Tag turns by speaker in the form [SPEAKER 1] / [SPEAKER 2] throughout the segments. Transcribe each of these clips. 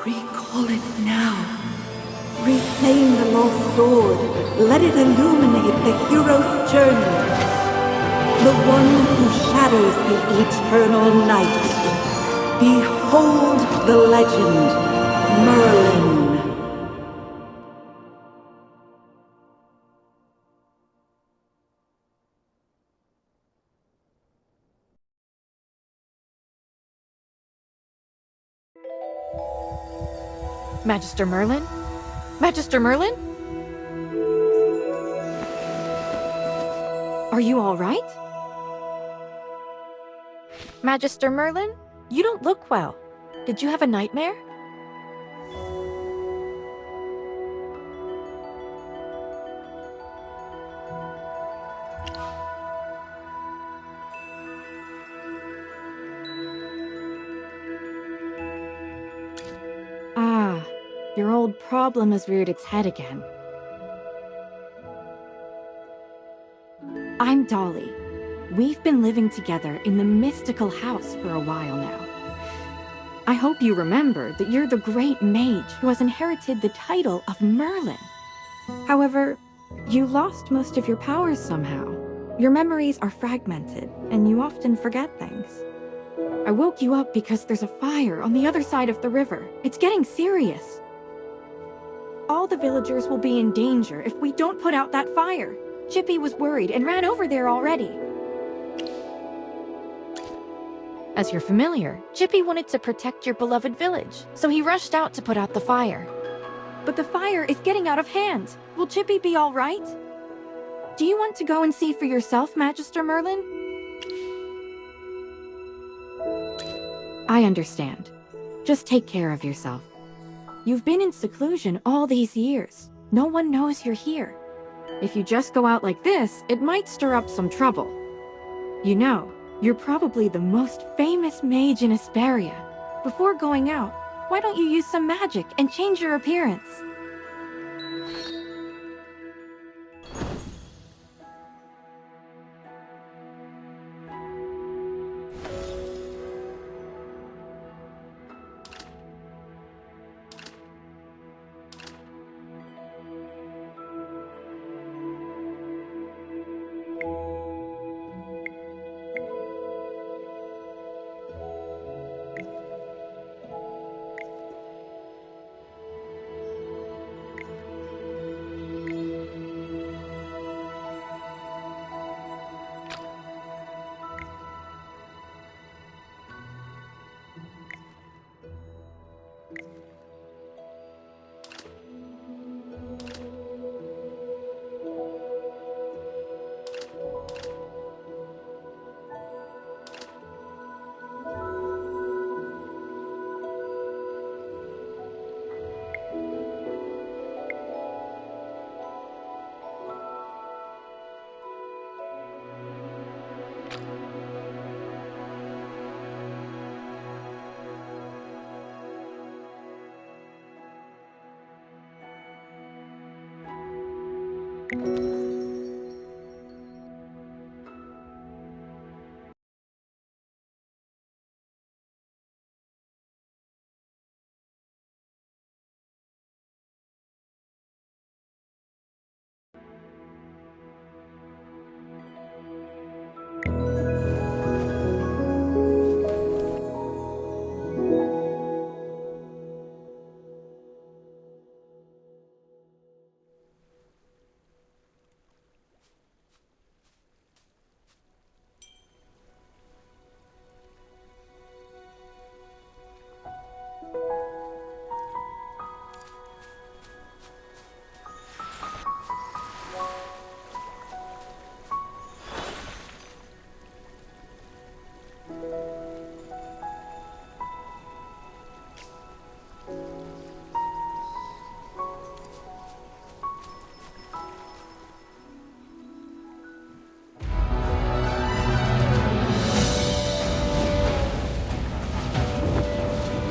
[SPEAKER 1] Recall it now. Reclaim the lost sword. Let it illuminate the hero's journey. The one who shatters the eternal night. Behold the legend, Merlin.
[SPEAKER 2] Magister Merlin? Magister Merlin? Are you all right? Magister Merlin? You don't look well. Did you have a nightmare? Your old problem has reared its head again. I'm Dolly. We've been living together in the mystical house for a while now. I hope you remember that you're the great mage who has inherited the title of Merlin. However, you lost most of your powers somehow. Your memories are fragmented, and you often forget things. I woke you up because there's a fire on the other side of the river. It's getting serious. All the villagers will be in danger if we don't put out that fire. Chippy was worried and ran over there already. As you're familiar, Chippy wanted to protect your beloved village, so he rushed out to put out the fire. But the fire is getting out of hand. Will Chippy be all right? Do you want to go and see for yourself, Magister Merlin? I understand. Just take care of yourself. You've been in seclusion all these years. No one knows you're here. If you just go out like this, it might stir up some trouble. You know, you're probably the most famous mage in Asperia. Before going out, why don't you use some magic and change your appearance?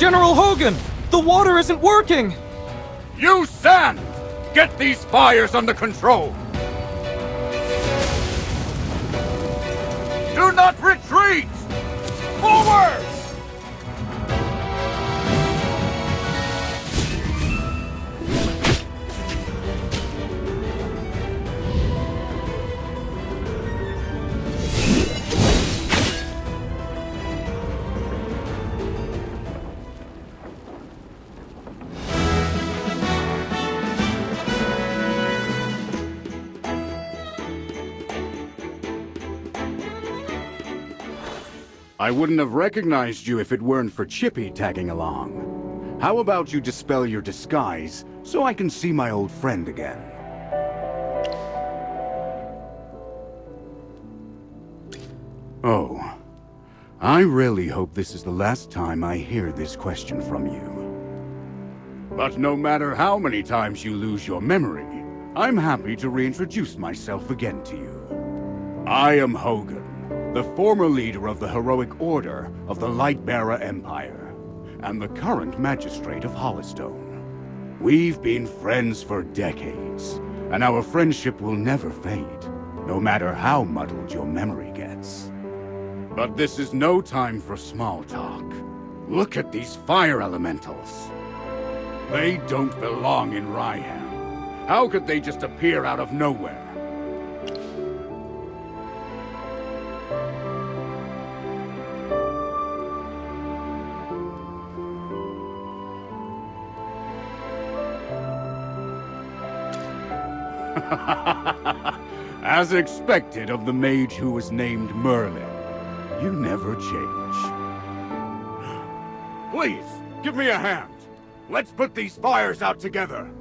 [SPEAKER 3] General Hogan! The water isn't working!
[SPEAKER 4] You Sand! Get these fires under control! Do not retreat! Forward! I wouldn't have recognized you if it weren't for Chippy tagging along. How about you dispel your disguise so I can see my old friend again? Oh. I really hope this is the last time I hear this question from you. But no matter how many times you lose your memory, I'm happy to reintroduce myself again to you. I am Hogan, the former leader of the heroic order of the Lightbearer Empire, and the current magistrate of Hollowstone. We've been friends for decades, and our friendship will never fade, no matter how muddled your memory gets. But this is no time for small talk. Look at these fire elementals. They don't belong in Ryham. How could they just appear out of nowhere? As expected of the mage who was named Merlin. You never change. Please, give me a hand. Let's put these fires out together.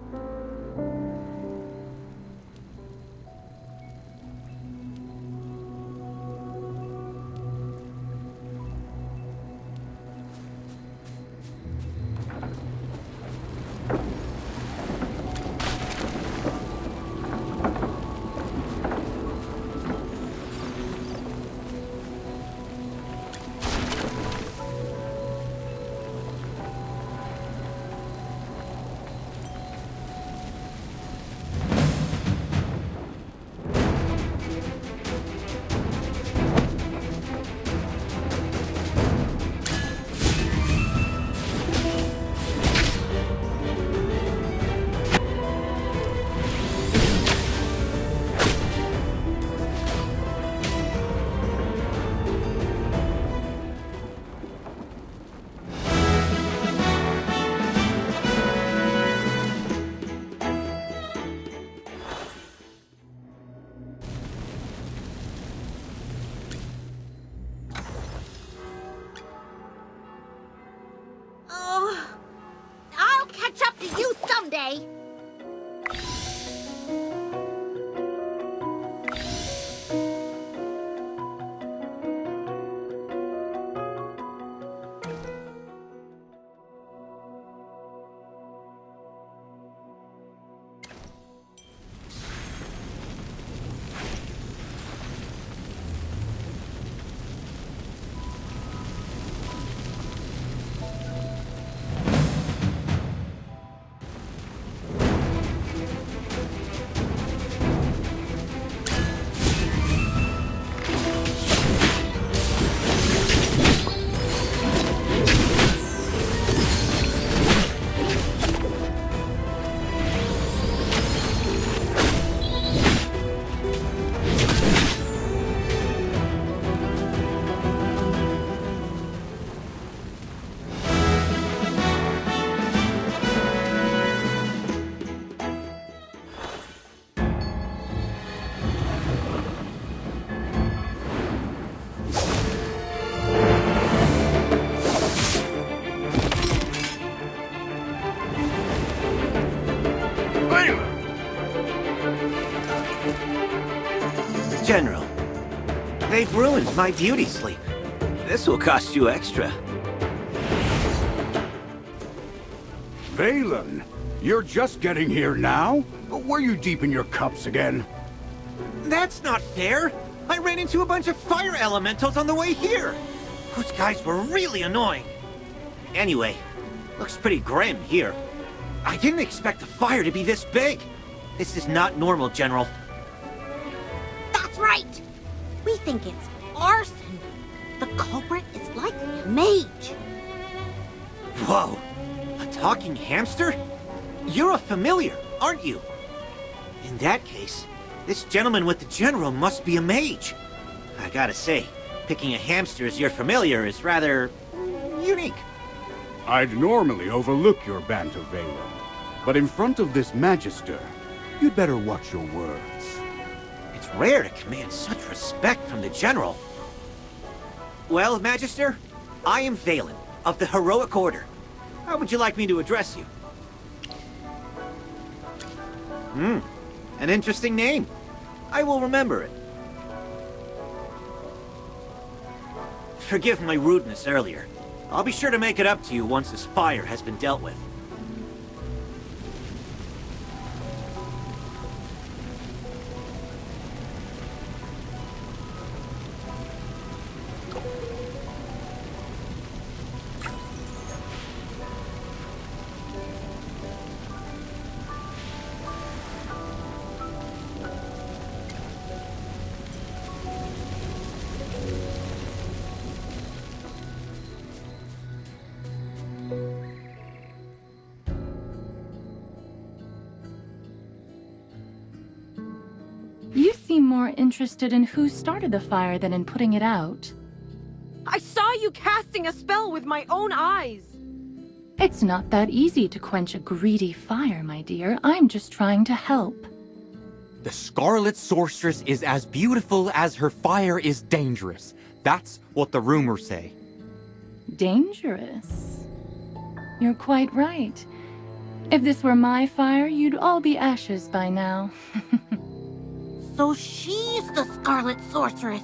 [SPEAKER 5] I'll catch up to you someday.
[SPEAKER 6] General, they've ruined my beauty sleep. This will cost you extra.
[SPEAKER 4] Valen, you're just getting here now? Were you deep in your cups again?
[SPEAKER 6] That's not fair! I ran into a bunch of fire elementals on the way here! Those guys were really annoying. Anyway, looks pretty grim here. I didn't expect the fire to be this big. This is not normal, General.
[SPEAKER 5] That's right. We think it's arson. The culprit is likely a mage.
[SPEAKER 6] Whoa! A talking hamster? You're a familiar, aren't you? In that case, this gentleman with the general must be a mage. I gotta say, picking a hamster as your familiar is rather unique.
[SPEAKER 4] I'd normally overlook your banter, Valen. But in front of this magister, you'd better watch your words.
[SPEAKER 6] It's rare to command such respect from the general. Well, Magister, I am Valen, of the Heroic Order. How would you like me to address you? An interesting name. I will remember it. Forgive my rudeness earlier. I'll be sure to make it up to you once this fire has been dealt with.
[SPEAKER 7] You seem more interested in who started the fire than in putting it out.
[SPEAKER 8] I saw you casting a spell with my own eyes!
[SPEAKER 7] It's not that easy to quench a greedy fire, my dear. I'm just trying to help.
[SPEAKER 3] The Scarlet Sorceress is as beautiful as her fire is dangerous. That's what the rumors say.
[SPEAKER 7] Dangerous? You're quite right. If this were my fire, you'd all be ashes by now.
[SPEAKER 5] So she's the Scarlet Sorceress.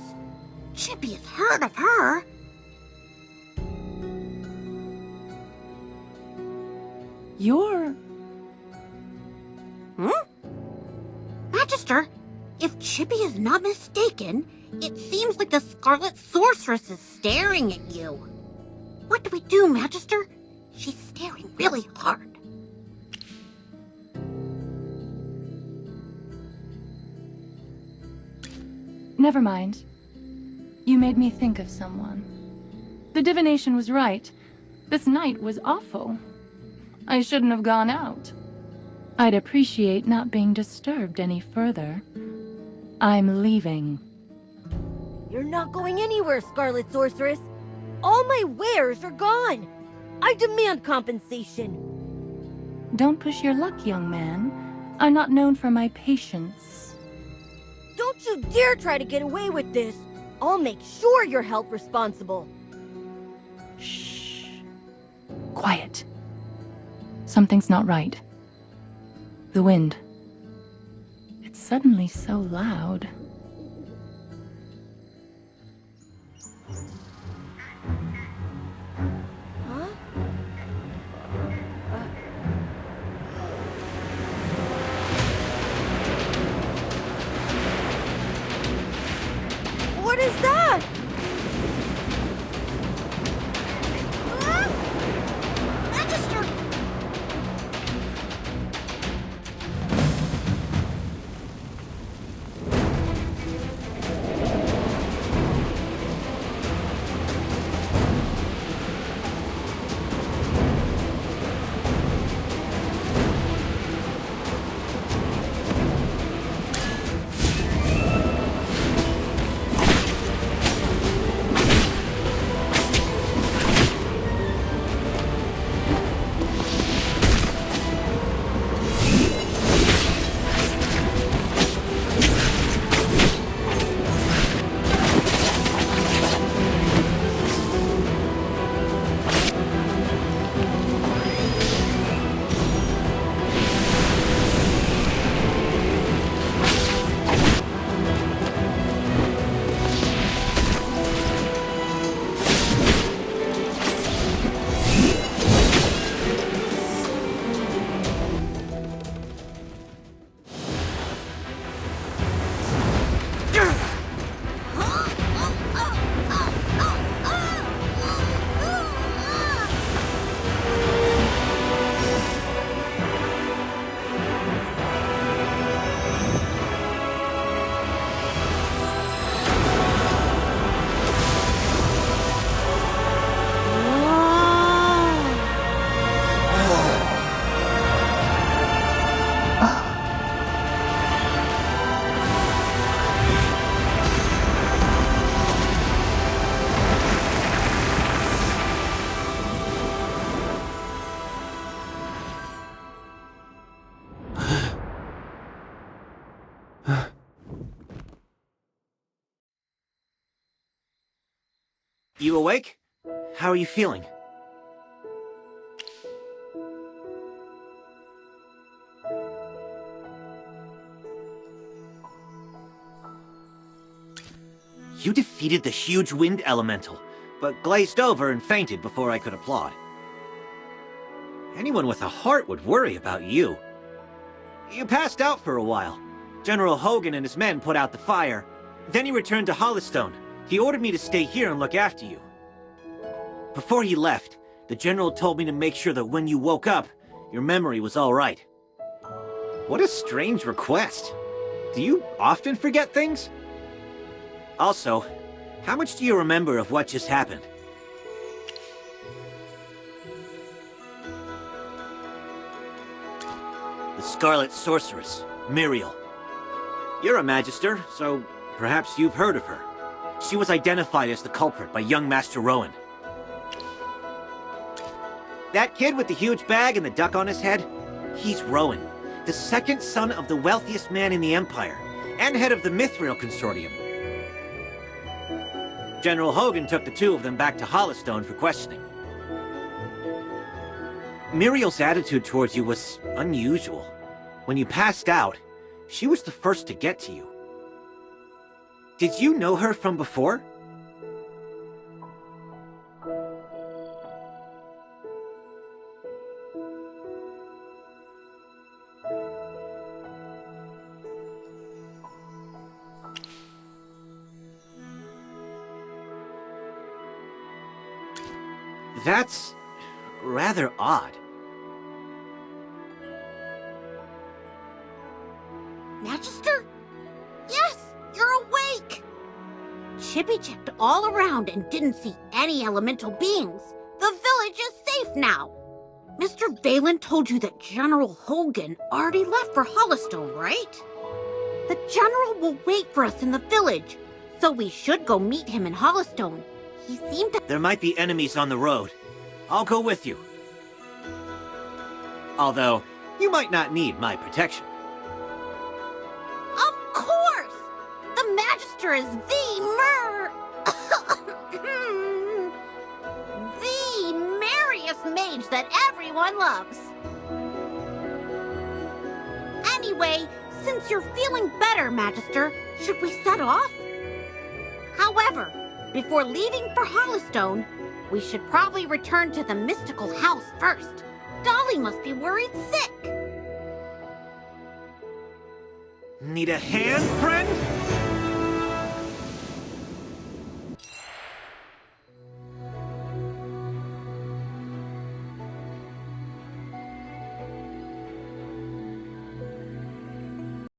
[SPEAKER 5] Chippy has heard of her.
[SPEAKER 7] You're...
[SPEAKER 5] Magister, if Chippy is not mistaken, it seems like the Scarlet Sorceress is staring at you. What do we do, Magister? She's staring really hard.
[SPEAKER 7] Never mind. You made me think of someone. The divination was right. This night was awful. I shouldn't have gone out. I'd appreciate not being disturbed any further. I'm leaving.
[SPEAKER 8] You're not going anywhere, Scarlet Sorceress. All my wares are gone. I demand compensation.
[SPEAKER 7] Don't push your luck, young man. I'm not known for my patience.
[SPEAKER 8] Don't you dare try to get away with this. I'll make sure you're held responsible.
[SPEAKER 7] Shh. Quiet. Something's not right. The wind. It's suddenly so loud.
[SPEAKER 8] Huh? What is that?
[SPEAKER 5] Magister!
[SPEAKER 6] You awake? How are you feeling? You defeated the huge wind elemental, but glazed over and fainted before I could applaud. Anyone with a heart would worry about you. You passed out for a while. General Hogan and his men put out the fire. Then he returned to Hollystone. He ordered me to stay here and look after you. Before he left, the General told me to make sure that when you woke up, your memory was all right. What a strange request. Do you often forget things? Also, how much do you remember of what just happened? The Scarlet Sorceress, Muriel. You're a Magister, so perhaps you've heard of her. She was identified as the culprit by young Master Rowan. That kid with the huge bag and the duck on his head? He's Rowan, the second son of the wealthiest man in the Empire, and head of the Mithril Consortium. General Hogan took the two of them back to Hollystone for questioning. Muriel's attitude towards you was unusual. When you passed out, she was the first to get to you. Did you know her from before? That's rather odd.
[SPEAKER 5] Magister? Yes, you're awake! Chippy checked all around and didn't see any elemental beings. The village is safe now. Mr. Valen told you that General Hogan already left for Hollystone, right? The General will wait for us in the village, so we should go meet him in Hollystone. He seemed to—
[SPEAKER 6] There might be enemies on the road. I'll go with you. Although, you might not need my protection.
[SPEAKER 5] Of course! The Magister is the merriest mage that everyone loves. Anyway, since you're feeling better, Magister, should we set off? However, before leaving for Hollystone, we should probably return to the mystical house first. Dolly must be worried sick.
[SPEAKER 6] Need a hand, friend?